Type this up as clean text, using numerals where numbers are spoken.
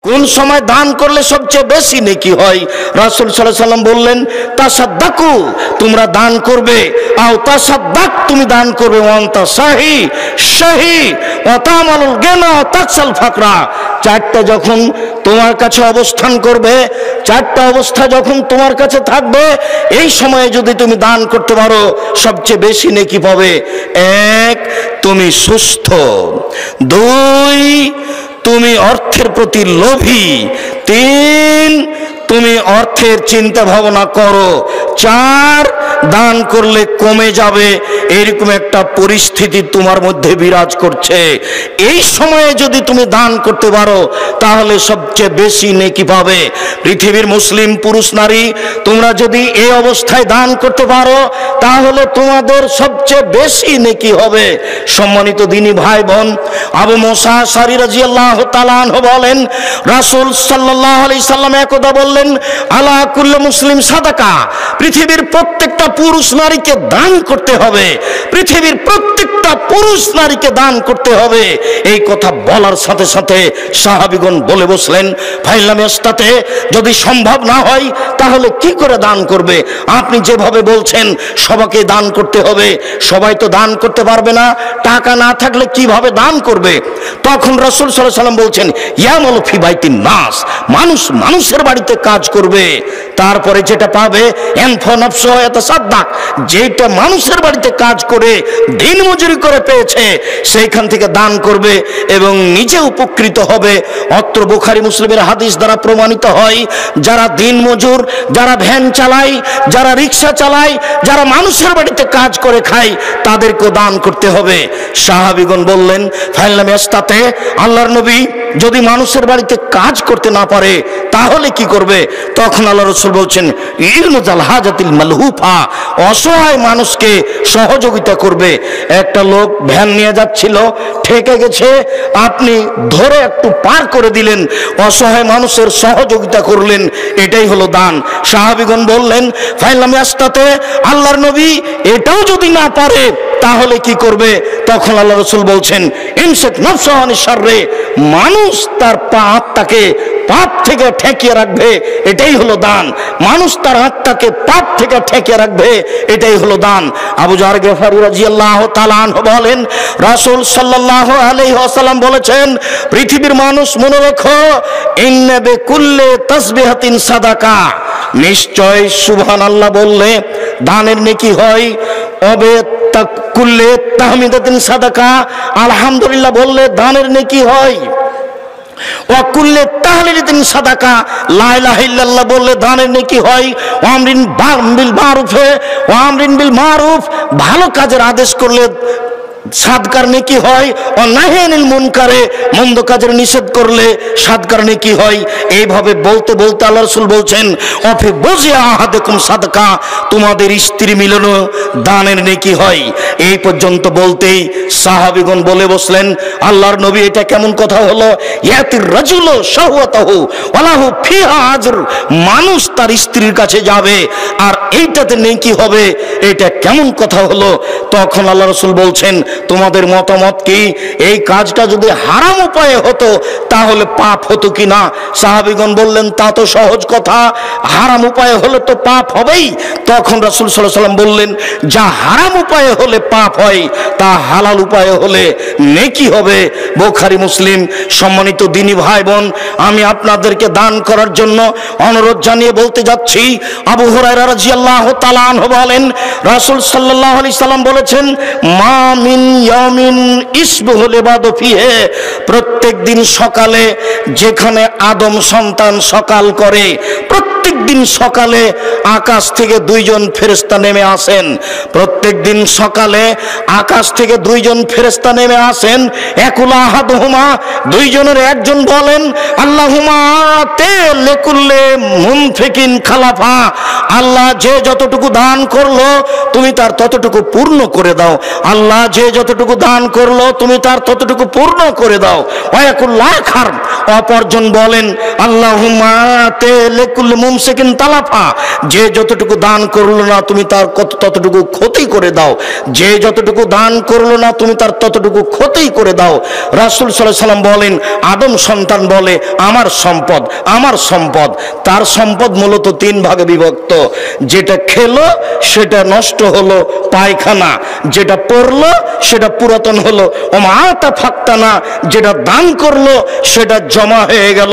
কোন সময় দান করলে সবচেয়ে বেশি নেকি হয়? রাসূল সাল্লাল্লাহু আলাইহি ওয়াসাল্লাম বললেন, তাসাদ্দাকু, তোমরা দান করবে, আও তাসাদ্দাক, তুমি দান করবে, ওয়ান্তা শাহি শাহি ওয়া তামালুল গিনা ওয়া তাকসাল ফাকরা। চারটা যখন তোমার কাছে অবস্থান করবে, চারটা অবস্থা যখন তোমার কাছে থাকবে, এই সময়ে যদি তুমি দান করতে পারো সবচেয়ে বেশি নেকি পাবে। এক, তুমি সুস্থ। দুই, তুমি অর্থের প্রতি লোভী। তিন, তুমি অর্থের চিন্তা ভাবনা করো। চার, দান করলে কমে যাবে এরকম একটা পরিস্থিতি তোমার মধ্যে বিরাজ করছে। এই সময়ে যদি তুমি দান করতে পারো তাহলে সবচেয়ে বেশি নেকি পাবে। পৃথিবীর মুসলিম পুরুষ নারী তোমরা যদি এই অবস্থায় দান করতে পারো তাহলে তোমাদের সবচেয়ে বেশি নেকি হবে। সম্মানিত দিনী ভাই বোন, আবু মুসা আশআরী রাদিয়াল্লাহু তাআলা আনহু বলেন, রাসূল সাল্লাল্লাহু আলাইহি সাল্লাম একদা বললেন, আলা কুল্লি মুসলিম সাদাকা, পৃথিবীর প্রত্যেকটা পুরুষ নারীকে দান করতে হবে, পৃথিবীর প্রত্যেকটা পুরুষ নারীকে দান করতে হবে। এই কথা বলার সাথে সাথে সাহাবীগণ বলে বসলেন, ফাইলাম ইস্তাতে, যদি সম্ভব না হয় তাহলে কি করে দান করবে? আপনি যেভাবে বলছেন সবাইকে দান করতে হবে, সবাই তো দান করতে পারবে না, টাকা না থাকলে কিভাবে দান করবে? তখন রাসূল সাল্লাল্লাহু আলাইহি ওয়াসাল্লাম বলছেন, ইয়ামাল ফি বাইতিন নাস, মানুষ মানুষের বাড়িতে কাজ করবে, তারপরে যেটা পাবে এনফা নফস ইয়াতাসাদ্দাক, যেটা মানুষের বাড়িতে কাজ করে দিন মজুরি করে পেয়েছে সেইখান থেকে দান করবে এবং নিজে উপকৃত হবে। অত্র বুখারী মুসলিমের হাদিস দ্বারা প্রমাণিত হয়, যারা দিন মজুর, যারা ভ্যান চালায়, যারা রিক্সা চালায়, যারা মানুষের বাড়িতে কাজ করে খায়, তাদেরকে দান করতে হবে। সাহাবীগণ বললেন, ফাইলাম ইস্তাতে, আল্লাহর নবী যদি মানুষের বাড়িতে কাজ করতে না পারে তাহলে কি করবে? তখন আল্লাহ রাসূল বলছেন, ইরনুজাল হাজাতিল মালহুফা, অসহায় মানুষকে সহযোগিতা করবে। একটা লোক ভ্যান নিয়ে যাচ্ছিল, ঠেকে গেছে, আপনি ধরে একটু পার করে দিলেন, অসহায় মানুষের সহযোগিতা করলেন, এটাই হলো দান। সাহাবীগণ বললেন, ফাইলাম ইস্তাতে, আল্লাহর নবী এটাও যদি না পারে তাহলে কি করবে? তখন আল্লাহ রাসূল বলছেন, ইনসাত নাফসাহু আনিশ শাররি, মানুষ তার আত্মাকে পাপ থেকে ঠেকিয়ে রাখবে, এটাই হলো দান। মানুষ তার আত্মাকে পাপ থেকে ঠেকিয়ে রাখবে, এটাই হলো দান। আবু যার গিফারী রাদিয়াল্লাহু তাআলা আনহু বলেন, রাসূল সাল্লাল্লাহু আলাইহি ওয়াসাল্লাম বলেছেন, পৃথিবীর মানুষ মনে রাখো, ইন্না বিকুল্লি তাসবিহাতিন সাদাকা, নিশ্চয় সুবহানাল্লাহ বললে দানের নেকি হয়, অবে কুল্লে তাহমিদাতিন সাদাকা, আলহামদুলিল্লাহ বললে দানের নেকি হয়, ওয়া কুল্লে তাহলিলাতিন সাদাকা, লা ইলাহা ইল্লাল্লাহ বললে দানের নেকি হয়, ওয়া আমরিন বিল মারুফ, ওয়া আমরিন বিল মারুফ, ভালো কাজের আদেশ করলে সাদকার নেকি হয়, ও নাহিয়ানিল মুনকারে, মন্দ কাজের নিষেধ করলে সাদকার নেকি হয়। এইভাবে বলতে বলতে আল্লাহ রাসূল বলছেন, অফি বুজিয়া আহাদাকুম সাদকা, তোমাদের স্ত্রী মিলনও দানের নেকি হয়। এই পর্যন্ত বলতেই সাহাবীগণ বলে বসলেন, আল্লাহর নবী এটা কেমন কথা হলো? ইয়াতির রাজুলু শাহওয়াতাহু ওয়ালাহু ফিহা আজর, মানুষ তার স্ত্রীর কাছে যাবে আর এইটাতে নেকি হবে, এটা কেমন কথা হলো? তখন আল্লাহ রাসূল বলছেন, তোমাদের মতামত কি? এই কাজটা যদি হারাম উপায়ে হতো তাহলে পাপ হতো কিনা? সাহাবীগণ বললেন, তা তো সহজ কথা, হারাম উপায়ে হলে তো পাপ হবেই। তখন রাসূল সাল্লাল্লাহু আলাইহি ওয়াসাল্লাম বললেন, যা হারাম উপায়ে হলে পাপ হয় তা হালাল উপায়ে হলে নেকি হবে। বুখারী মুসলিম। সম্মানিত দিনী ভাই বোন, আমি আপনাদেরকে দান করার জন্য অনুরোধ জানিয়ে বলতে যাচ্ছি, আবু হুরায়রা রাদিয়াল্লাহু তাআলা আনহু বলেন, রাসূল সাল্লাল্লাহু আলাইহি সাল্লাম বলেছেন, মা মিন ইয়ামিন ইসবুহুল ইবাদু ফিহি, প্রত্যেক দিন সকালে যেখানে আদম সন্তান সকাল করে, প্রত্যেক দিন সকালে আকাশ থেকে দুইজন ফেরেশতা নেমে আসেন। প্রত্যেক দিন সকালে আকাশ থেকে দুইজন ফেরেশতা নেমে আসেন। একুল আহাদুহুমা, দুইজনের একজন বলেন, আল্লাহুম্মা আতে লিকুল্লি মুনফিকিন খালাফা, আল্লাহ যে যতটুকু দান করলো তুমি তার ততটুকু পূর্ণ করে দাও। আল্লাহ যে যতটুকু দান করলো তুমি তার ততটুকু পূর্ণ করে দাও। ওয়াকুল আখার, অপরজন বলেন, আল্লাহুম্মা আতে লিকুল্লি মুমসিকিন তালাফা, যে যতটুকু দান করলো না তুমি তার ততটুকু ক্ষতি করে দাও। যে যতটুকু দান করলো না তুমি তার ততটুকু ক্ষতি করে দাও। রাসূল সাল্লাল্লাহু আলাইহি সাল্লাম বলেন, আদম সন্তান বলে, আমার সম্পদ, আমার সম্পদ। তার সম্পদ মূলত তিন ভাগে বিভক্ত। যেটা খেলো সেটা নষ্ট হলো, পায়খানা। যেটা পড়লো সেটা পুরাতন হলো। ওমা আতা ফাক্তানা, যেটা দান করলো সেটা জমা হয়ে গেল।